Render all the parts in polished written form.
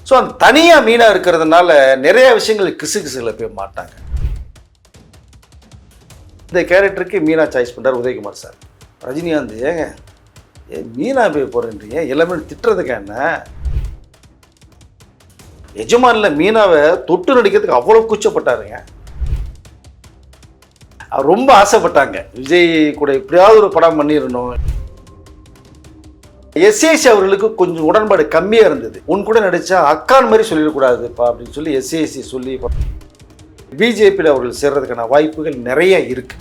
So அந்த தனியாக மீனாக இருக்கிறதுனால நிறைய விஷயங்கள் கிசுகிசுகளை போய் மாட்டாங்க. இந்த கேரக்டருக்கு மீனா சாய்ஸ் பண்ணுறார் உதயகுமார் சார். ரஜினிகாந்த் ஏங்க மீனா போய் போகிறேன்றீங்க, எல்லாமே திட்டுறதுக்கு என்ன? எஜமானில் மீனாவை தொட்டு நடிக்கிறதுக்கு அவ்வளோ கூச்சப்பட்டாருங்க. அவர் ரொம்ப ஆசைப்பட்டாங்க விஜய் கூட எப்படியாவது ஒரு படம் பண்ணிடணும். எஸ்ஏசி அவர்களுக்கு கொஞ்சம் உடன்பாடு கம்மியாக இருந்தது. உன் கூட நடித்தா அக்கான் மாதிரி சொல்லிடக்கூடாதுப்பா அப்படின்னு சொல்லி எஸ்ஏசி சொல்லி பிஜேபியில் அவர்கள் சேர்றதுக்கான வாய்ப்புகள் நிறைய இருக்கு.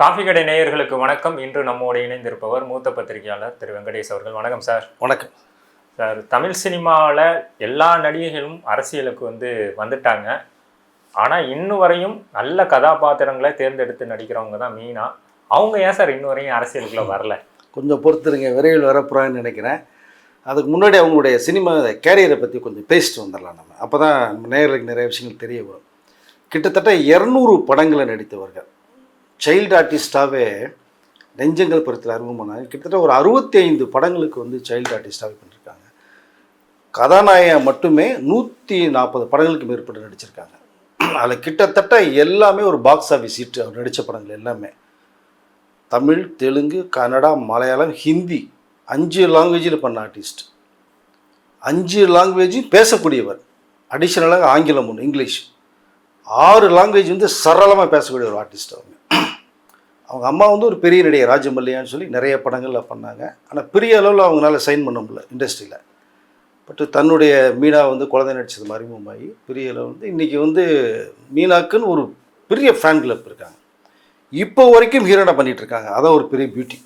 காஃபி கடை நேயர்களுக்கு வணக்கம். இன்று நம்மோடு இணைந்திருப்பவர் மூத்த பத்திரிகையாளர் திரு வெங்கடேஷ் அவர்கள். வணக்கம் சார். வணக்கம் சார். தமிழ் சினிமாவில் எல்லா நடிகைகளும் அரசியலுக்கு வந்துட்டாங்க. ஆனால் இன்னும் வரையும் நல்ல கதாபாத்திரங்களை தேர்ந்தெடுத்து நடிக்கிறவங்க தான் மீனா. அவங்க ஏன் சார் இன்னும் வரையும் அரசியலுக்குள்ள வரல? கொஞ்சம் பொறுத்துருங்க, விரைவில் வரப்போகிறான்னு நினைக்கிறேன். அதுக்கு முன்னாடி அவங்களுடைய சினிமா கேரியரை பற்றி கொஞ்சம் பேசிட்டு வந்துடலாம் நம்ம. அப்போ தான் நம்ம நேயர்களுக்கு நிறைய விஷயங்கள் தெரிய வரும். கிட்டத்தட்ட 200 படங்களை நடித்தவர்கள். சைல்டு ஆர்டிஸ்டாகவே நெஞ்சங்கள் பருத்தில் அறிமுகமானாங்க. கிட்டத்தட்ட ஒரு 65 படங்களுக்கு சைல்டு ஆர்டிஸ்டாகவே பண்ணியிருக்காங்க. கதாநாயகன் மட்டுமே 140 படங்களுக்கு மேற்பட்டு நடிச்சிருக்காங்க. அதில் கிட்டத்தட்ட எல்லாமே ஒரு பாக்ஸ் ஆஃபீஸ் ஹிட். அவர் நடித்த படங்கள் எல்லாமே தமிழ், தெலுங்கு, கன்னடா, மலையாளம், ஹிந்தி 5 லாங்குவேஜில் பண்ண ஆர்டிஸ்ட். 5 லாங்குவேஜும் பேசக்கூடியவர். அடிஷ்னலாக ஆங்கிலம் 1, இங்கிலீஷ் 6 லாங்குவேஜ் சரளமாக பேசக்கூடிய ஒரு ஆர்டிஸ்ட். அவங்க அம்மா ஒரு பெரிய நடிகை ராஜமல்லியான்னு சொல்லி நிறைய படங்களில் பண்ணாங்க. ஆனால் பெரிய அளவில் அவங்களால சைன் பண்ண முடியல இண்டஸ்ட்ரியில். பட் தன்னுடைய மீனா குழந்தை நடிச்சது அறிமுகமாகி பெரிய அளவு இன்றைக்கி மீனாக்குன்னு ஒரு பெரிய ஃபேன் கிளப் இருக்காங்க. இப்போ வரைக்கும் ஹீரோனாக பண்ணிகிட்ருக்காங்க. அதான் ஒரு பெரிய பியூட்டி.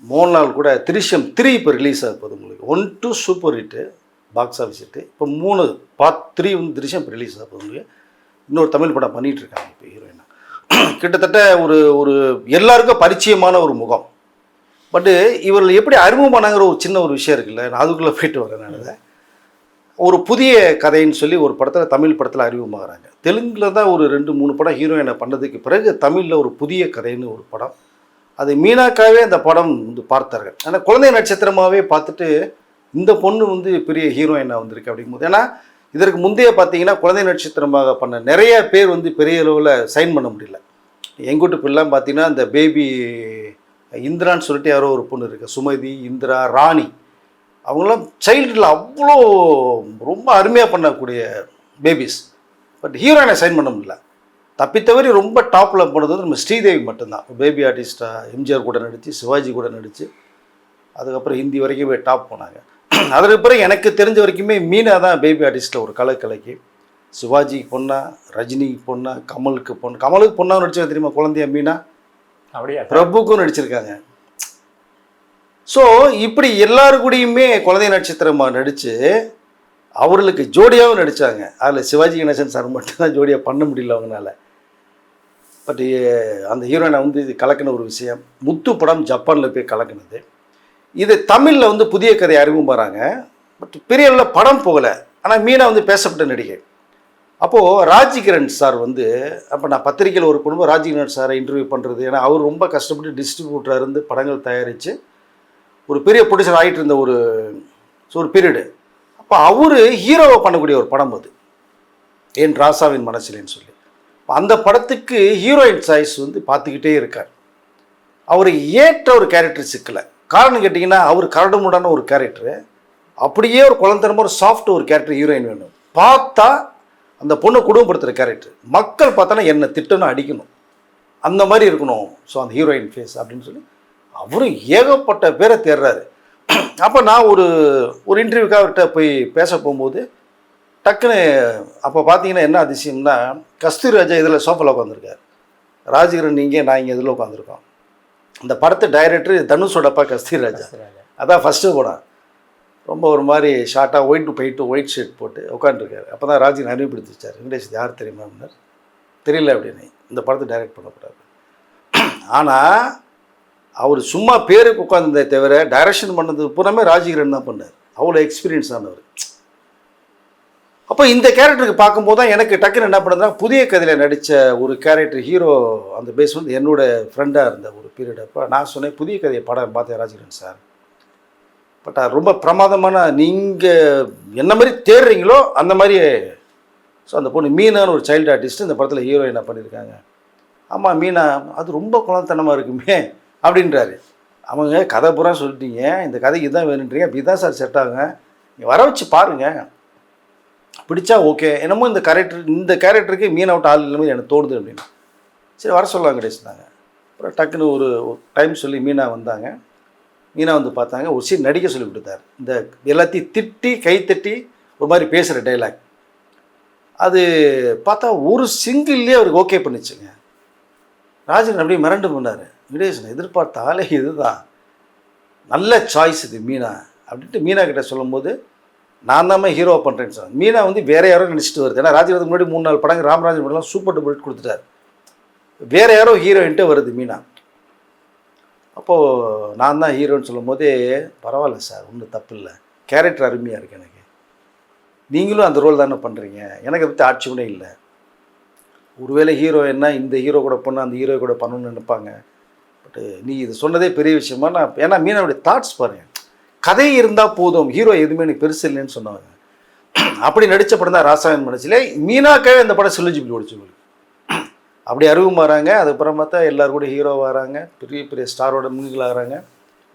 மோகன்லால் கூட திருஷ்யம் 3 இப்போ ரிலீஸ் ஆக போகுது. உங்களுக்கு 1, 2 super hit, box office hit. இப்போ 3 பார்ட் 3 திருஷ்யம் இப்போ ரிலீஸ் ஆக போகுது. உங்களுக்கு இன்னொரு தமிழ் படம் பண்ணிகிட்ருக்காங்க இப்போ ஹீரோயினாக. கிட்டத்தட்ட ஒரு எல்லாருக்கும் பரிச்சயமான ஒரு முகம். பட்டு இவர்கள் எப்படி அறிமுகமானாங்கிற ஒரு சின்ன ஒரு விஷயம் இருக்குல்ல, நான் அதுக்குள்ளே போயிட்டு வரேன். ஒரு புதிய கதைன்னு சொல்லி ஒரு படத்தில், தமிழ் படத்தில் அறிமுகமாகறாங்க. தெலுங்கில் தான் ஒரு 2-3 படம் ஹீரோயினை பண்ணதுக்கு பிறகு தமிழில் ஒரு புதிய கதைன்னு ஒரு படம். அது மீனாக்காவே அந்த படம் பார்த்தார்கள். ஆனால் குழந்தை நட்சத்திரமாகவே பார்த்துட்டு இந்த பொண்ணு பெரிய ஹீரோயினாக வந்திருக்கு அப்படிங்கும்போது, ஏன்னா இதற்கு முந்தைய பார்த்தீங்கன்னா குழந்தை நட்சத்திரமாக பண்ண நிறைய பேர் பெரிய அளவில் சைன் பண்ண முடியல. எங்கூட்டு பிள்ளைலாம் பார்த்தீங்கன்னா இந்த பேபி இந்திரான்னு சொல்லிட்டு யாரோ ஒரு பொண்ணு இருக்குது, சுமதி, இந்திரா, ராணி. அவங்களாம் சைல்டில் அவ்வளோ ரொம்ப அருமையாக பண்ணக்கூடிய பேபிஸ். பட் ஹீரோயினை சைன் பண்ண முடியல. தப்பித்தவரி ரொம்ப டாப்பில் போனது நம்ம ஸ்ரீதேவி மட்டும்தான். பேபி ஆர்டிஸ்டாக எம்ஜிஆர் கூட நடித்து, சிவாஜி கூட நடித்து, அதுக்கப்புறம் ஹிந்தி வரைக்கும் போய் டாப் போனாங்க. அதற்கு பிறகு எனக்கு தெரிஞ்ச வரைக்குமே மீனா தான் பேபி ஆர்டிஸ்ட்டில் ஒரு கலைக்கு. சிவாஜிக்கு பொண்ணா, ரஜினிக்கு பொண்ணா, கமலுக்கு பொண்ணா நடிச்சா தெரியுமா குழந்தையா மீனா? அப்படியா? பிரபுக்கும் நடிச்சிருக்காங்க. ஸோ இப்படி எல்லாருக்கூடையுமே குழந்தை நட்சத்திரமாக நடித்து அவர்களுக்கு ஜோடியாகவும் நடித்தாங்க. அதில் சிவாஜி கணேசன் சார் மட்டும்தான் ஜோடியாக பண்ண முடியல அவங்களால. பட் அந்த ஹீரோயினை இது கலக்கின ஒரு விஷயம். முத்து படம் ஜப்பானில் போய் கலக்கினது. இது தமிழில் புதிய கதை அறிமுகமாகறாங்க. பட் பெரிய அளவில் படம் போகலை. ஆனால் மீனா பேசப்பட்ட நடிகை. அப்போது ராஜ்கிரண் சார் அப்போ நான் பத்திரிக்கையில் ஒரு குடும்பம் ராஜ்கிரண் சாரை இன்டர்வியூ பண்ணுறது. ஏன்னா அவர் ரொம்ப கஷ்டப்பட்டு டிஸ்ட்ரிபியூட்டராக இருந்து படங்கள் தயாரித்து ஒரு பெரிய ப்ரொடியூசர் ஆகிட்டு இருந்த ஒரு பீரியடு. அப்போ அவர் ஹீரோவை பண்ணக்கூடிய ஒரு படம் அது, என் ராசாவின் மனசிலேன்னு சொல்லி. அந்த படத்துக்கு ஹீரோயின் சாய்ஸ் பார்த்துக்கிட்டே இருக்கார். அவர் ஏற்ற ஒரு கேரக்டர் சிக்கலை. காரணம் கேட்டிங்கன்னா அவர் கரடுமுடான ஒரு கேரக்டரு, அப்படியே ஒரு குழந்தரமாக ஒரு சாஃப்ட் ஒரு கேரக்டர் ஹீரோயின் வேணும். பார்த்தா அந்த பொண்ணை குடும்பப்படுத்துகிற கேரக்டர், மக்கள் பார்த்தோன்னா என்னை திட்டணும், அடிக்கணும், அந்த மாதிரி இருக்கணும். ஸோ அந்த ஹீரோயின் ஃபேஸ் அப்படின்னு சொல்லி அவரும் ஏகப்பட்ட பேரை தேடுறாரு. அப்போ நான் ஒரு இன்டர்வியூக்காக அவர்கிட்ட போய் பேச போகும்போது டக்குன்னு அப்போ பார்த்தீங்கன்னா என்ன அதிசயம்னா, கஸ்தூரி ராஜா இதில் சோஃபாவில் உட்காந்துருக்கார், ராஜகிரண் நீங்கள் நான் இங்கே இதில் உட்காந்துருக்கோம். அந்த படத்தை டைரக்டர் தனுஷோடப்பா கஸ்தூரி ராஜா. அதான் ஃபஸ்ட்டு படம். ரொம்ப ஒரு மாதிரி ஷார்ட்டாக ஒயிட் ஷர்ட் போட்டு உட்காந்துருக்காரு. அப்போ தான் ராஜகிரண் அறிமுகப்படுத்தி வச்சார். வெங்கடேஷ் யார் தெரியுமா அப்படின்னார். தெரியல அப்படின்னு. இந்த படத்தை டைரக்ட் பண்ணக்கூடாது. ஆனால் அவர் சும்மா பேருக்கு உட்காந்துருந்தே தவிர டைரக்ஷன் பண்ணது பூராமே ராஜகிரண் தான் பண்ணார். அவ்வளோ எக்ஸ்பீரியன்ஸ் ஆனவர். அப்போ இந்த கேரக்டருக்கு பார்க்கும்போது தான் எனக்கு டக்குன்னு என்ன பண்ணுறதுனா, புதிய கதையில் நடித்த ஒரு கேரக்டர் ஹீரோ அந்த பேஸ் என்னோடய ஃப்ரெண்டாக இருந்த ஒரு பீரியட். அப்போ நான் சொன்னேன், புதிய கதையை படம் பார்த்தேன் ராஜகிரண் சார், பட் அது ரொம்ப பிரமாதமான, நீங்கள் என்ன மாதிரி தேடுறீங்களோ அந்த மாதிரி. ஸோ அந்த பொண்ணு மீனான்னு ஒரு சைல்டு ஆர்டிஸ்ட் இந்த படத்தில் ஹீரோயினாக பண்ணியிருக்காங்க. ஆமாம் மீனா, அது ரொம்ப குழந்தைத்தனமாக இருக்குமே அப்படின்றாரு. அவங்க கதை பூரா சொல்லிட்டீங்க, இந்த கதைக்கு இதுதான் வேணுன்றீங்க, அப்படி தான் சார் செட் ஆகுங்க, நீங்கள் வர வச்சு பாருங்கள், பிடிச்சா ஓகே. என்னமோ இந்த கேரக்டருக்கு மீன் அவுட் ஆள் இல்லாமல் எனக்கு தோணுது அப்படின்னு. சரி வர சொல்லலாம் கிடைச்சிருந்தாங்க. அப்புறம் டக்குன்னு ஒரு டைம் சொல்லி மீனா வந்தாங்க. மீனா வந்து பார்த்தாங்க, ஒரு சீன் நடிக்க சொல்லி கொடுத்தாரு. இந்த எல்லாத்தையும் திட்டி கைத்தட்டி ஒரு மாதிரி பேசுகிற டைலாக், அது பார்த்தா ஒரு சிங்கிள்லேயே அவருக்கு ஓகே பண்ணிச்சுங்க. ராஜன் அப்படியே மிரண்டு பண்ணார். விடேசன் எதிர்பார்த்த ஆளே இதுதான், நல்ல சாய்ஸ் இது மீனா அப்படின்ட்டு மீனா கிட்ட சொல்லும்போது, நான் தான் ஹீரோவை பண்ணுறேன்னு சொன்னேன். மீனா வந்து வேறு யாரோ நினச்சிட்டு வருது. ஏன்னா ராஜன் முன்னாடி 3-4 படங்கள் ராமராஜன் படம்லாம் சூப்பர் டூப்பர் ஹிட் கொடுத்துட்டார். வேறு யாரோ ஹீரோயின்ட்டு வருது மீனா. அப்போது நான் தான் ஹீரோன்னு சொல்லும் போதே, பரவாயில்ல சார், ஒன்றும் தப்பு இல்லை, கேரக்டர் அருமையாக இருக்குது எனக்கு, நீங்களும் அந்த ரோல் தானே பண்ணுறீங்க, எனக்கு பற்றி ஆட்சியுமே இல்லை. ஒருவேளை ஹீரோ என்ன இந்த ஹீரோ கூட பண்ண அந்த ஹீரோ கூட பண்ணணும்னு நினைப்பாங்க. பட்டு நீ இது சொன்னதே பெரிய விஷயமா. நான் ஏன்னா மீனாவுடைய தாட்ஸ் பாருங்கள், கதை இருந்தால் போதும், ஹீரோ எதுவுமே எனக்கு பெருசு இல்லைன்னு சொன்னாங்க. அப்படி நடித்த படம் தான் ராசாயன் மனசிலே. மீனாக்கவே இந்த படம் சில்லுஜிபிலி ஓடிச்சு உங்களுக்கு. அப்படி அறிவும் வராங்க. அதுக்கப்புறம் பார்த்தா எல்லோரும் கூட ஹீரோ வராங்க, பெரிய பெரிய ஸ்டாரோட மிங்கிள் ஆகிறாங்க,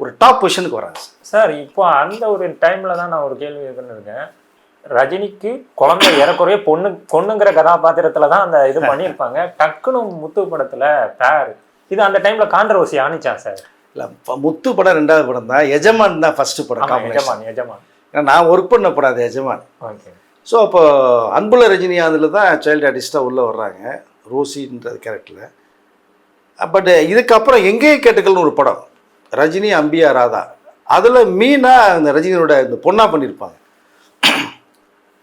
ஒரு டாப் பொசிஷனுக்கு வராங்க. சார் இப்போ அந்த ஒரு டைமில் தான் நான் ஒரு கேள்வி இருக்கேன். ரஜினிக்கு குழந்தை ஏறக்குறைய பொண்ணுங்கிற கதாபாத்திரத்தில் தான் அந்த இது பண்ணியிருப்பாங்க. டக்குனு முத்து படத்தில் பேர், இது அந்த டைமில் கான்ட்ரவர்சி ஆனிச்சா சார்? இல்லை, முத்து படம் 2வது படம் தான், எஜமான் தான் ஃபஸ்ட்டு படம். எஜமான் ஏன்னா நான் ஒர்க் பண்ண படாது எஜமான். ஓகே. ஸோ அப்போ அன்புள்ள ரஜினி அதில் தான் சைல்டு ஆர்டிஸ்ட்டாக உள்ளே வர்றாங்க, ரோசின்ற கேரக்டரில். பட் இதுக்கப்புறம் எங்கே கேட்டுக்கள்னு ஒரு படம், ரஜினி அம்பியா ராதா, அதில் மீனா இந்த ரஜினியோட இந்த பொண்ணாக பண்ணியிருப்பாங்க.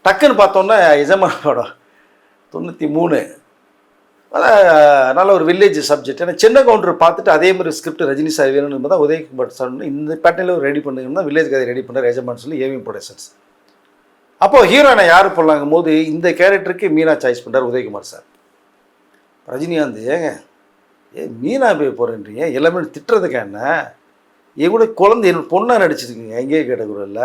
டக்குன்னு பார்த்தோன்னா எஜமான் படம் 93, நல்ல ஒரு வில்லேஜ் சப்ஜெக்ட். ஏன்னா சின்ன கவுண்டர் பார்த்துட்டு அதே மாதிரி ஸ்கிரிப்ட் ரஜினி சார் வேணும்னு தான் உதயகுமார் சார் இந்த பேட்டர்னில் ரெடி பண்ணுங்கன்னா வில்லேஜ் கதை ரெடி பண்ணுற எஜமான் சொல்லி ஏவிஎம் ப்ரொடக்ஷன்ஸ். அப்போது ஹீரோயினை யார் போடலாங்கும் போது இந்த கேரக்டருக்கு மீனா சாய்ஸ் பண்ணுறார் உதயகுமார் சார். ரஜினிகாந்த், ஏங்க மீனா போய் போகிறேன்றீங்க, எல்லாமே திட்டுறதுக்கா என்ன, என் கூட குழந்தை என்னோட பொண்ணாக நடிச்சிருக்குங்க, எங்கேயே கேட்டகுறல்ல,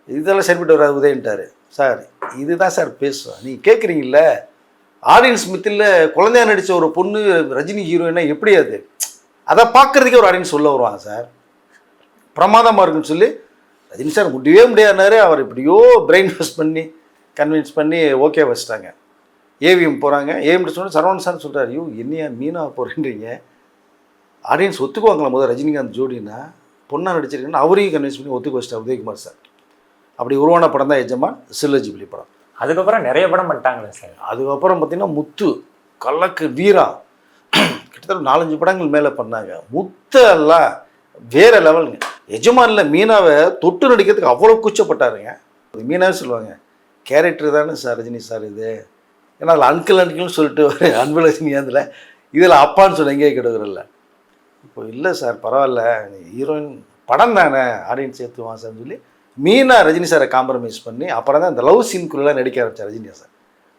இதெல்லாம் சரிப்பட்டு வராது உதயன்ட்டார். சார் இதுதான் சார் பேசுவோம், நீங்கள் கேட்குறீங்கள ஆடியன்ஸ் மித்தில் குழந்தையா நடித்த ஒரு பொண்ணு ரஜினி ஹீரோயினா எப்படி அது, அதை பார்க்குறதுக்கே ஒரு ஆடியன்ஸ் சொல்ல வருவாங்க சார், பிரமாதமாக இருக்குன்னு சொல்லி ரஜினி சார் முடியவே முடியாதுனாரு. அவர் இப்படியோ பிரெயின் வாஷ் பண்ணி கன்வின்ஸ் பண்ணி ஓகே வச்சிட்டாங்க. ஏவிஎம் போகிறாங்க. ஏவிஎம் சொன்னால் சரவணன் சார் சொல்கிறார், ஐயோ என்னையா மீனா போகிறேன்றீங்க, ஆடியன்ஸ் ஒத்துக்குவாங்களா முதல் ரஜினிகாந்த் ஜோடினா பொண்ணாக நடிச்சிருக்கீங்கன்னா, அவரையும் கன்வின்ஸ் பண்ணி ஒத்துக்க வச்சிட்டார் உதயகுமார் சார். அப்படி உருவான படம் தான் எஜமான், சில்லுஜிபிலி படம். அதுக்கப்புறம் நிறைய படம் பண்ணிட்டாங்களே சார். அதுக்கப்புறம் பார்த்தீங்கன்னா முத்து, கல்லக்கு, வீரா, கிட்டத்தட்ட 4-5 படங்கள் மேலே பண்ணாங்க. முத்து எல்லாம் வேறு லெவலுங்க. எஜமானில் மீனாவை தொட்டு நடிக்கிறதுக்கு அவ்வளோ கூச்சப்பட்டாருங்க. மீனாவே சொல்லுவாங்க, கேரக்டர் தானே சார் ரஜினி சார் இது, ஏன்னா அதில் அங்கிள்னு சொல்லிட்டு அன்பு ரஜினிகாந்தில் இதில் அப்பான்னு சொல்லி எங்கேயே கிடக்குறல்ல. இப்போ இல்லை சார் பரவாயில்ல, ஹீரோயின் படம் தானே ஆடியன்ஸ் சேர்த்துவான் சார்னு சொல்லி மீனா ரஜினி சாரை காம்ப்ரமைஸ் பண்ணி அப்புறம் தான் இந்த லவ் சீன்குள்ளெலாம் நடிக்க ஆரம்பித்தார் ரஜினி சார்.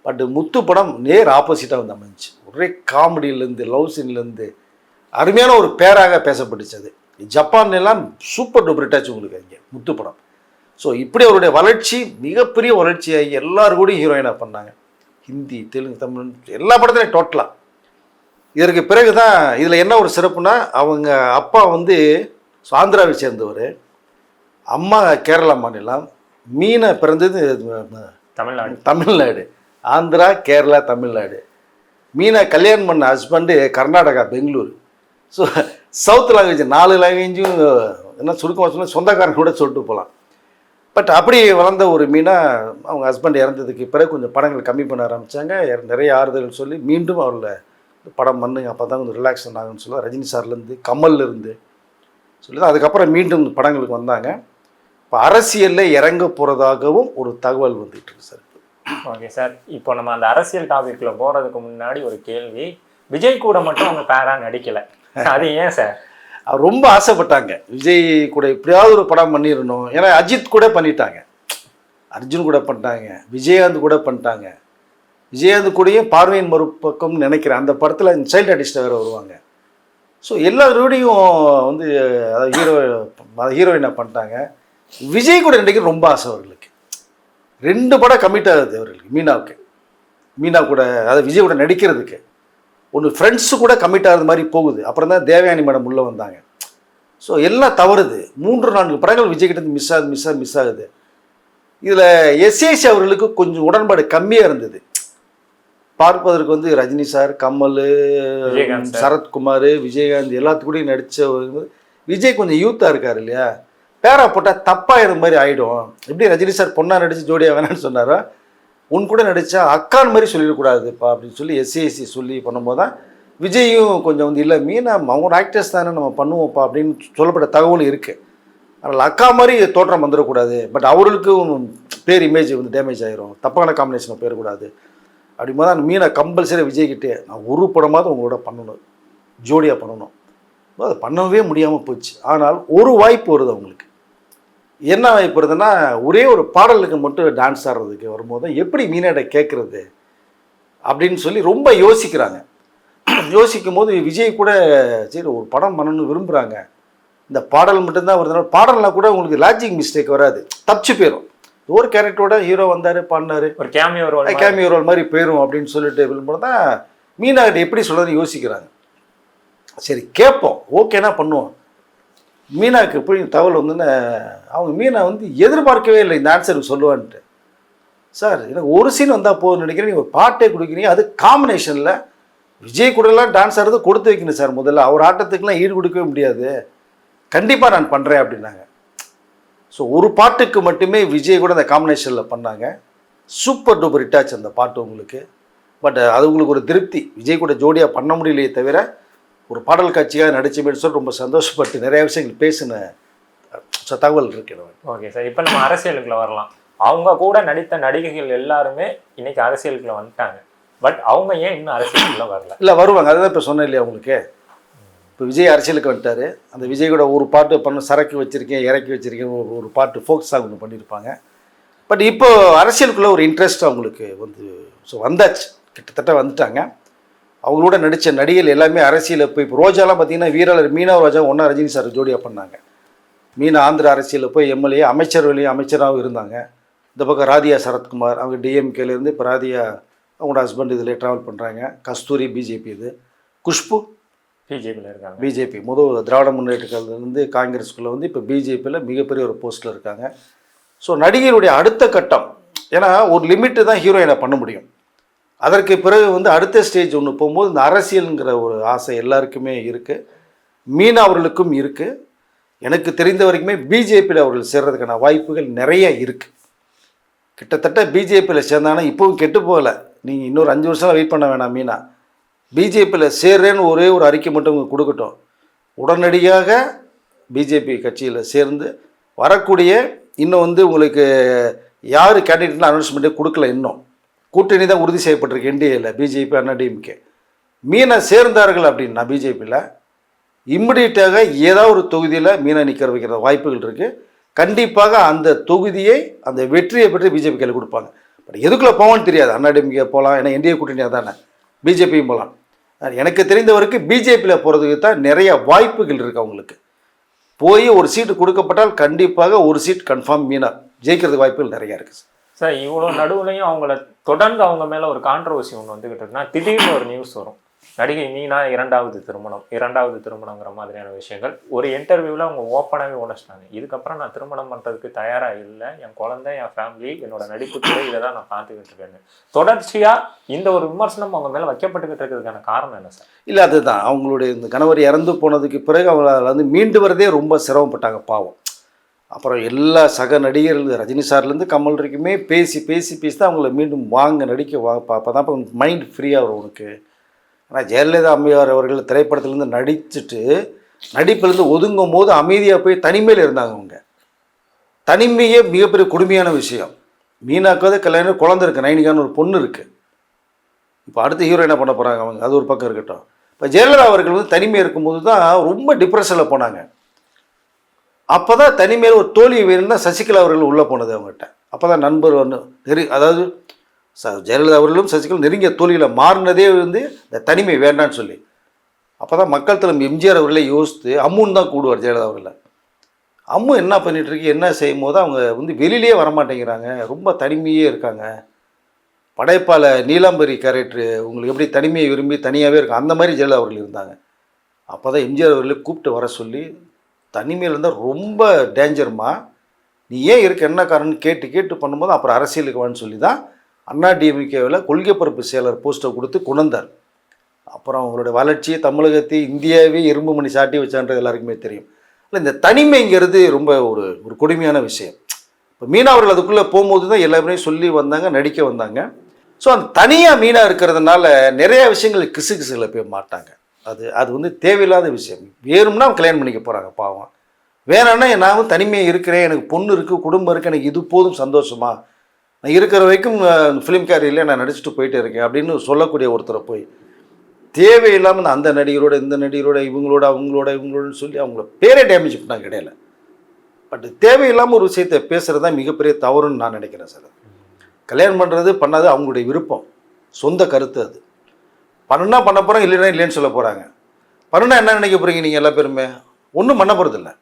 பட் முத்து படம் நேர் ஆப்போசிட்டாக வந்து அமைஞ்சிச்சு. ஒரே காமெடியிலேருந்து லவ் சீன்லேருந்து அருமையான ஒரு பேராக பேசப்பட்டுச்சு. அது ஜப்பான்லாம் சூப்பர் டூப்பர் ஹிட்டாச்சு உங்களுக்கு இங்கே முத்து படம். ஸோ இப்படி அவருடைய வளர்ச்சி மிகப்பெரிய வளர்ச்சியாகி எல்லாரும் கூட ஹீரோயினாக பண்ணாங்க. ஹிந்தி, தெலுங்கு, தமிழ் எல்லா படத்துலையும் டோட்டலாக. இதற்கு பிறகு தான் இதில் என்ன ஒரு சிறப்புனா, அவங்க அப்பா வந்து ஆந்திராவை சேர்ந்தவர், அம்மா கேரளா மாநிலம், மீனா பிறந்தது தமிழ்நாடு. ஆந்திரா, கேரளா, தமிழ்நாடு. மீனா கல்யாணம் பண்ண husband Karnataka, Bangalore. So south language 4 லாங்குவேஜும் என்ன சுருக்கமாக சொன்னால் சொந்தக்காரன் கூட சொல்லிட்டு போகலாம். பட் அப்படி வளர்ந்த ஒரு மீனா அவங்க ஹஸ்பண்ட் இறந்ததுக்கு பிறகு கொஞ்சம் படங்கள் கம்மி பண்ண ஆரம்பித்தாங்க. நிறைய ஆறுதல் சொல்லி மீண்டும் அவரில் படம் பண்ணுங்க, அப்போ தான் கொஞ்சம் ரிலாக்ஸ் ஆகுன்னு சொல்ல ரஜினி சார்லேருந்து கமல்லேருந்து சொல்லி தான் அதுக்கப்புறம் மீண்டும் படங்களுக்கு வந்தாங்க. இப்போ அரசியலில் இறங்க போகிறதாகவும் ஒரு தகவல் வந்துட்டு இருக்கு சார். ஓகே சார், இப்போ நம்ம அந்த அரசியல் டாபிக்ல போகிறதுக்கு முன்னாடி ஒரு கேள்வி, விஜய் கூட மட்டும் அவங்க பேரா நடிக்கலை, அது ஏன் சார்? அவர் ரொம்ப ஆசைப்பட்டாங்க விஜய் கூட எப்படியாவது ஒரு படம் பண்ணிடணும். ஏன்னா அஜித் கூட பண்ணிட்டாங்க, அர்ஜுன் கூட பண்ணிட்டாங்க, விஜயகாந்த் கூட பண்ணிட்டாங்க. விஜயகாந்த் கூடயும் பார்வையின் மறுபக்கம்னு நினைக்கிறேன் அந்த படத்தில் சைல்டு ஆர்டிஸ்ட்டாக வேறு வருவாங்க. ஸோ எல்லாரோடையும் வந்து அதாவது ஹீரோயினை பண்ணிட்டாங்க. விஜய் கூட நடிக்க ரொம்ப ஆசை அவர்களுக்கு. 2 படம் கமிட் ஆகுது அவர்களுக்கு மீனாவுக்கு. மீனா கூட அதாவது விஜய் கூட நடிக்கிறதுக்கு ஒன்று ஃப்ரெண்ட்ஸு கூட கமிட் ஆகிறது மாதிரி போகுது. அப்புறம் தான் தேவயானி மேடம் உள்ளே வந்தாங்க. ஸோ எல்லாம் தவறுது. 3-4 படங்கள் விஜய் கிட்ட மிஸ் ஆகுது. இதில் எஸ்ஏசி அவர்களுக்கு கொஞ்சம் உடன்பாடு கம்மியாக இருந்தது. பார்ப்பதற்கு வந்து ரஜினி சார், கமல், சரத்குமார், விஜயகாந்த் எல்லாத்துக்கூடையும் நடித்த விஜய் கொஞ்சம் யூத்தாக இருக்கார் இல்லையா, பேரா போட்டால் தப்பாக மாதிரி ஆகிடும். எப்படி ரஜினி சார் பொண்ணாக நடித்து ஜோடியாக வேணான்னு சொன்னாரோ, உன் கூட நடித்தா அக்கான் மாதிரி சொல்லிடக்கூடாதுப்பா அப்படின்னு சொல்லி எஸ்ஏசி சொல்லி பண்ணும்போது தான் விஜயும் கொஞ்சம் வந்து இல்லை மீனா அவங்க ஆக்டர்ஸ் தானே நம்ம பண்ணுவோம்ப்பா அப்படின்னு சொல்லப்பட்ட தகவல் இருக்குது. அதனால் அக்கா மாதிரி தோற்றம் வந்துடக்கூடாது, பட் அவர்களுக்கும் பேர் இமேஜ் வந்து டேமேஜ் ஆகிரும், தப்பான காம்பினேஷனை போயிடக்கூடாது அப்படிம்போது தான் மீனா கம்பல்சரி விஜய்கிட்டே நான் ஒரு படமாவது உங்களோட பண்ணணும், ஜோடியாக பண்ணணும். அதை பண்ணவே முடியாமல் போச்சு. ஆனால் ஒரு வாய்ப்பு வருது அவங்களுக்கு. என்ன வாய்ப்பு வருதுன்னா, ஒரே ஒரு பாடலுக்கு மட்டும் டான்ஸ் ஆடுறதுக்கு வரும்போது தான் எப்படி மீனாட்ட கேட்குறது அப்படின்னு சொல்லி ரொம்ப யோசிக்கிறாங்க. யோசிக்கும் போது விஜய் கூட சரி ஒரு படம் பண்ணணும்னு விரும்புகிறாங்க, இந்த பாடல் மட்டும்தான் வருதுனால பாடல்னால் கூட உங்களுக்கு லாஜிக் மிஸ்டேக் வராது, தப்பிச்சு போயிடும். ஒரு கேரக்டரோட ஹீரோ வந்தார் பாடினார், ஒரு கேமியோ ரோல் மாதிரி போயிடும் அப்படின்னு சொல்லிட்டு விரும்புகிறது தான் மீனாகிட்ட எப்படி சொல்கிறதுன்னு யோசிக்கிறாங்க. சரி கேட்போம், ஓகேனா பண்ணுவோம். மீனாவுக்கு போய் தகவல் வந்துன்னு அவங்க மீனா வந்து எதிர்பார்க்கவே இல்லை இந்த ஆன்சருக்கு சொல்லுவான்ட்டு. சார் எனக்கு ஒரு சீன் வந்தால் போதும்னு நினைக்கிறேன், நீங்கள் ஒரு பாட்டே கொடுக்குறீங்க, அது காம்பினேஷனில் விஜய் கூடலாம் டான்ஸ் ஆடுறது கொடுத்து வைக்கணும் சார், முதல்ல அவர் ஆட்டத்துக்குலாம் ஈடு கொடுக்கவே முடியாது, கண்டிப்பாக நான் பண்ணுறேன் அப்படின்னாங்க. ஸோ ஒரு பாட்டுக்கு மட்டுமே விஜய் கூட அந்த காம்பினேஷனில் பண்ணாங்க. சூப்பர் டூப்பர் ஹிட் ஆச்சு அந்த பாட்டு உங்களுக்கு. பட் அது உங்களுக்கு ஒரு திருப்தி, விஜய் கூட ஜோடியாக பண்ண முடியலையே தவிர ஒரு பாடல் காட்சியாக நடிச்சுமேன்னு சொல்லி ரொம்ப சந்தோஷப்பட்டு நிறைய விஷயங்கள் பேசின தகவல் இருக்கு. ஓகே சார், இப்போ நம்ம அரசியலுக்குள்ள வரலாம். அவங்க கூட நடித்த நடிகைகள் எல்லாருமே இன்னைக்கு அரசியலுக்குள்ள வந்துட்டாங்க. பட் அவங்க ஏன் இன்னும் அரசியலுக்குள்ள வரல? இல்லை வருவாங்க, அதுதான் இப்போ சொன்னேன் இல்லையா உங்களுக்கு. இப்போ விஜய் அரசியலுக்கு வந்துட்டார், அந்த விஜய் கூட ஒரு பாட்டு பண்ண சரக்கு வச்சுருக்கேன் இறக்கி வச்சுருக்கேன் ஒரு பாட்டு ஃபோக் சாங் ஒன்று பண்ணியிருப்பாங்க. பட் இப்போ அரசியலுக்குள்ளே ஒரு இன்ட்ரெஸ்ட் அவங்களுக்கு வந்து ஸோ வந்தாச்சு, கிட்டத்தட்ட வந்துட்டாங்க. அவங்களோட நடித்த நடிகைகள் எல்லாமே அரசியலில் போய் இப்போ ரோஜாலாம் பார்த்தீங்கன்னா வீரர் மீனா ரோஜா ஒன்றா ரஜினி சார் ஜோடியாக பண்ணாங்க. மீனா ஆந்திர அரசியலில் போய் எம்எல்ஏ அமைச்சராகவும் இருந்தாங்க. இந்த பக்கம் ராதியா சரத்குமார் அவங்க டிஎம்கேலேருந்து இப்போ ராதியா அவங்களோட ஹஸ்பண்ட் இதில் ட்ராவல் பண்ணுறாங்க. கஸ்தூரி பிஜேபி, இது குஷ்பு பிஜேபியில் இருக்காங்க. பிஜேபி முதல் திராவிட முன்னேற்ற கழகத்துலேருந்து காங்கிரஸ்குள்ளே வந்து இப்போ பிஜேபியில் மிகப்பெரிய ஒரு போஸ்ட்டில் இருக்காங்க. ஸோ நடிகைகளுடைய அடுத்த கட்டம், ஏன்னா ஒரு லிமிட்டு தான் ஹீரோயினை பண்ண முடியும், அதற்கு பிறகு வந்து அடுத்த ஸ்டேஜ் ஒன்று போகும்போது இந்த அரசியலுங்கிற ஒரு ஆசை எல்லாருக்குமே இருக்குது, மீனா அவர்களுக்கும் இருக்குது. எனக்கு தெரிந்த வரைக்குமே பிஜேபியில் அவர்கள் சேர்றதுக்கான வாய்ப்புகள் நிறைய இருக்குது. கிட்டத்தட்ட பிஜேபியில் சேர்ந்தாங்கன்னா இப்போவும் கெட்டு போகலை, நீங்கள் இன்னொரு 5 வருஷம் வெயிட் பண்ண வேணாம். மீனா பிஜேபியில் சேர்றேன்னு ஒரே ஒரு அறிக்கை மட்டும் கொடுக்கட்டும், உடனடியாக பிஜேபி கட்சியில் சேர்ந்து வரக்கூடிய இன்னும் வந்து உங்களுக்கு யார் கேண்டிடேட்னு அனௌன்ஸ்மெண்ட்டே கொடுக்கல, இன்னும் கூட்டணி தான் உறுதி செய்யப்பட்டிருக்கு என்டிஏல பிஜேபி அண்ணாடிஎம்கே. மீனா சேர்ந்தார்கள் அப்படின்னா பிஜேபியில் இம்மிடியட்டாக ஏதாவது ஒரு தொகுதியில் மீனா நிற்க வைக்கிற வாய்ப்புகள் இருக்குது. கண்டிப்பாக அந்த தொகுதியை அந்த வெற்றியை பற்றி பிஜேபி கையில் கொடுப்பாங்க. பட் எதுக்குள்ளே போவான்னு தெரியாது, அண்ணாடிஎம்கே போகலாம், ஏன்னா என்டிஏ கூட்டணியாக தானே, பிஜேபியும் போகலாம். எனக்கு தெரிந்த வரைக்கும் பிஜேபியில் போகிறதுக்கு தான் நிறைய வாய்ப்புகள் இருக்குது. அவங்களுக்கு போய் ஒரு சீட்டு கொடுக்கப்பட்டால் கண்டிப்பாக ஒரு சீட் கன்ஃபார்ம் மீனா ஜெயிக்கிறதுக்கு வாய்ப்புகள் நிறையா இருக்குது. சார் இவ்வளோ நடுவுலையும் அவங்கள தொடர்ந்து அவங்க மேலே ஒரு கான்ட்ரவர்சி ஒன்று வந்துக்கிட்டு இருக்குன்னா, திடீர்னு ஒரு நியூஸ் வரும், நடிகை மீனா இரண்டாவது திருமணங்கிற மாதிரியான விஷயங்கள். ஒரு இன்டர்வியூவில் அவங்க ஓப்பனாகவே உணர்ச்சிட்டாங்க, இதுக்கப்புறம் நான் திருமணம் பண்ணுறதுக்கு தயாராக இல்லை, என் குழந்தை, என் ஃபேமிலி, என்னோட நடிப்புத்துறை இதை தான் நான் பார்த்துக்கிட்டு இருக்கேன்னு தொடர்ச்சியாக இந்த ஒரு விமர்சனம் அவங்க மேலே வைக்கப்பட்டுக்கிட்டு இருக்கிறதுக்கான காரணம் என்ன சார்? இல்லை, அதுதான் அவங்களுடைய இந்த கணவர் இறந்து போனதுக்கு பிறகு அவங்க வந்து மீண்டு வரதே ரொம்ப சிரமப்பட்டாங்க பாவம். அப்புறம் எல்லா சக நடிகர்கள் ரஜினி சார்லேருந்து கமல் வரைக்குமே பேசி தான் அவங்கள மீண்டும் வாங்க நடிக்க அப்போ தான் மைண்ட் ஃப்ரீயாக வரும் உனக்கு. ஆனால் ஜெயலலிதா அம்மையார் அவர்கள் திரைப்படத்துலேருந்து நடிச்சுட்டு நடிப்பிலேருந்து ஒதுங்கும் போது அமைதியாக போய் தனிமையில் இருந்தாங்க. அவங்க தனிமையே மிகப்பெரிய கொடுமையான விஷயம். மீனாக்காவது கல்யாணம் குழந்தை இருக்குது, நைனிகான்னு ஒரு பொண்ணு இருக்குது. இப்போ அடுத்த ஹீரோ என்ன பண்ண போகிறாங்க அவங்க, அது ஒரு பக்கம் இருக்கட்டும். இப்போ ஜெயலலிதா அவர்கள் வந்து தனிமையாக இருக்கும்போது தான் ரொம்ப டிப்ரெஷனில் போனாங்க. அப்போ தான் தனிமையில் ஒரு தோல்வி வேணும்னா சசிகலா அவர்கள் உள்ளே போனது அவங்ககிட்ட. அப்போ தான் நண்பர் ஒன்று அதாவது ஜெயலலிதா அவர்களும் சசிகலா நெருங்கிய தோல்வியில் மாறினதே வந்து இந்த தனிமை வேண்டான்னு சொல்லி. அப்போ தான் மக்கள் தலைமை எம்ஜிஆர் அவர்களே யோசித்து அம்முன்னு தான் கூடுவார் ஜெயலலிதா அவர்களை. அம்மு என்ன பண்ணிட்டு இருக்கு, என்ன செய்யும் போது அவங்க வந்து வெளியிலே வரமாட்டேங்கிறாங்க, ரொம்ப தனிமையே இருக்காங்க. படைப்பால நீலாம்பரி கேரக்டர் உங்களுக்கு எப்படி தனிமையை விரும்பி தனியாகவே இருக்கும், அந்த மாதிரி ஜெயலலிதா அவர்கள் இருந்தாங்க. அப்போ தான் எம்ஜிஆர் அவர்களே கூப்பிட்டு வர சொல்லி, தனிமையில் இருந்தால் ரொம்ப டேஞ்சர்மா, நீ ஏன் இருக்க, என்ன காரணம்னு கேட்டு கேட்டு பண்ணும்போது அப்புறம் அரசியலுக்கு வான்னு சொல்லி தான் அண்ணாடிஎம்கேவில் கொள்கை பரப்பு செயலர் போஸ்ட்டை கொடுத்து கொண்டார். அப்புறம் அவங்களோட வளர்ச்சி தமிழகத்தை இந்தியாவே இரும்பு மணி சாட்டி வச்சான்றது எல்லாருக்குமே தெரியும். இல்லை, இந்த தனிமைங்கிறது ரொம்ப ஒரு ஒரு கொடுமையான விஷயம். இப்போ மீனா அவர்கள் அதுக்குள்ளே போகும்போது தான் எல்லாருமே சொல்லி வந்தாங்க, நடிக்க வந்தாங்க. ஸோ அந்த தனியாக மீனா இருக்கிறதுனால நிறைய விஷயங்கள் கிசுகிசுகளை போய் மாட்டாங்க. அது அது வந்து தேவையில்லாத விஷயம். வேணும்னா கல்யாணம் பண்ணிக்க போகிறாங்க பாவம். வேணும்னா நான் தனிமையாக இருக்கிறேன், எனக்கு பொண்ணு இருக்குது, குடும்பம் இருக்குது, எனக்கு இது போதும் சந்தோஷமா, நான் இருக்கிற வரைக்கும் ஃபிலிம் கேரியரில் நான் நடிச்சுட்டு போயிட்டே இருக்கேன் அப்படின்னு சொல்லக்கூடிய ஒருத்தரை போய் தேவையில்லாமல் அந்த நடிகரோட இந்த நடிகரோட இவங்களோடன்னு சொல்லி அவங்கள பேரே டேமேஜ் பண்ணாங்க கிடையாது. பட் தேவையில்லாமல் ஒரு விஷயத்தை பேசுகிறது தான் மிகப்பெரிய தவறுன்னு நான் நினைக்கிறேன் சார். கல்யாணம் பண்ணுறது பண்ணாது அவங்களுடைய விருப்பம், சொந்த கருத்து. அது பண்ணுனா பண்ண போகிறாங்க, இல்லைன்னா இல்லைன்னு சொல்ல போகிறாங்க. பண்ணுனா என்ன நினைக்க போகிறீங்க நீங்கள் எல்லா பேருமே? ஒன்றும் பண்ண போகிறதில்ல.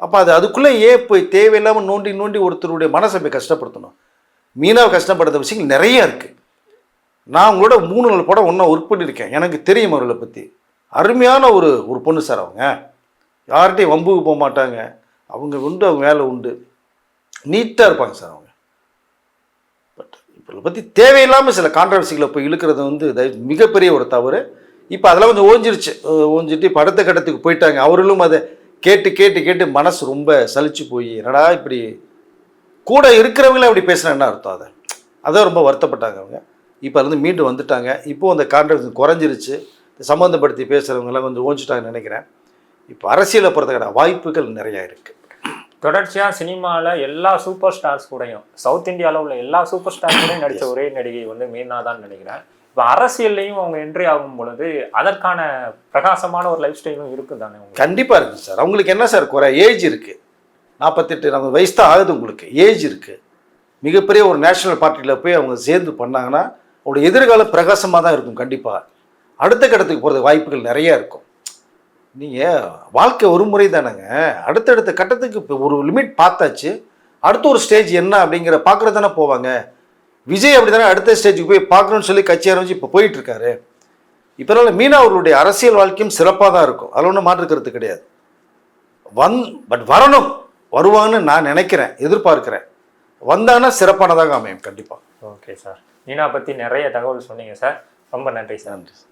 அப்போ அதுக்குள்ளே ஏன் போய் தேவையில்லாமல் நோண்டி நோண்டி ஒருத்தருடைய மனசை போய் கஷ்டப்படுத்தணும்? மீனாவை கஷ்டப்படுத்த விஷயங்கள் நிறைய இருக்குது. நான் உங்களோட 3-4 படம் ஒன்றா ஒர்க் பண்ணியிருக்கேன், எனக்கு தெரியும் அவர்களை பற்றி. அருமையான ஒரு ஒரு பொண்ணு சார். அவங்க யார்கிட்டையும் வம்புக்கு போக மாட்டாங்க, அவங்க உண்டு, அவங்க வேலை உண்டு, நீட்டாக இருப்பாங்க சார் அவங்க. பட் இப்போ பற்றி தேவையில்லாமல் சில கான்ட்ரவர்சிகளை போய் இழுக்கிறது வந்து மிகப்பெரிய ஒரு தவறு. இப்போ அதெல்லாம் கொஞ்சம் ஓஞ்சிட்டு இப்போ அடுத்த கட்டத்துக்கு போயிட்டாங்க. அவர்களும் அதை கேட்டு கேட்டு கேட்டு மனசு ரொம்ப சலிச்சு போய் என்னடா இப்படி கூட இருக்கிறவங்களே அப்படி பேசுனா என்ன அர்த்தம்? அதான் ரொம்ப வருத்தப்பட்டாங்க அவங்க. இப்போ அது வந்து மீண்டும் வந்துட்டாங்க. இப்போது அந்த கான்ட்ரவர்சி குறைஞ்சிருச்சு, சம்மந்தப்படுத்தி பேசுகிறவங்கெல்லாம் கொஞ்சம் ஓஞ்சிட்டாங்கன்னு நினைக்கிறேன். இப்போ அரசியலை பொறுத்தக்கட வாய்ப்புகள் நிறையா இருக்குது. தொடர்ச்சியாக சினிமாவில் எல்லா சூப்பர் ஸ்டார்ஸ் கூடயும், சவுத் இந்தியாவில் உள்ள எல்லா சூப்பர் ஸ்டார்ஸ் கூடயும் நடித்த ஒரே நடிகை வந்து மீனா தான் நினைக்கிறேன். இப்போ அரசியல்லையும் அவங்க என்ட்ரி ஆகும் பொழுது அதற்கான பிரகாசமான ஒரு லைஃப் ஸ்டைலும் இருக்குது தானே? கண்டிப்பாக இருக்குது சார். அவங்களுக்கு என்ன சார் குறை? ஏஜ் இருக்குது, 48 வயசு தான் ஆகுது, உங்களுக்கு ஏஜ் இருக்குது. மிகப்பெரிய ஒரு நேஷனல் பார்ட்டியில் போய் அவங்க சேர்ந்து பண்ணாங்கன்னா அவங்களுடைய எதிர்காலம் பிரகாசமாக தான் இருக்கும். கண்டிப்பாக அடுத்த கட்டத்துக்கு போகிறது வாய்ப்புகள் நிறையா இருக்கும். நீங்கள் வாழ்க்கை ஒரு முறை தானேங்க, அடுத்தடுத்த கட்டத்துக்கு இப்போ ஒரு லிமிட் பார்த்தாச்சு, அடுத்த ஒரு ஸ்டேஜ் என்ன அப்படிங்கிற பார்க்குறது தானே போவாங்க. விஜய் அப்படி தானே அடுத்த ஸ்டேஜுக்கு போய் பார்க்கணும்னு சொல்லி கட்சி ஆரம்பிச்சு இப்போ போயிட்டுருக்காரு. இப்போனால மீனா அவர்களுடைய அரசியல் வாழ்க்கையும் சிறப்பாக தான் இருக்கும், அதில் ஒன்றும் மாற்றுக்கிறது கிடையாது. பட் வரணும், வருவாங்கன்னு நான் நினைக்கிறேன், எதிர்பார்க்குறேன். வந்தாங்கன்னா சிறப்பானதாக அமையும் கண்டிப்பாக. ஓகே சார், மீனா பற்றி நிறைய தகவல் சொன்னீங்க சார், ரொம்ப நன்றி சார். நன்றி சார்.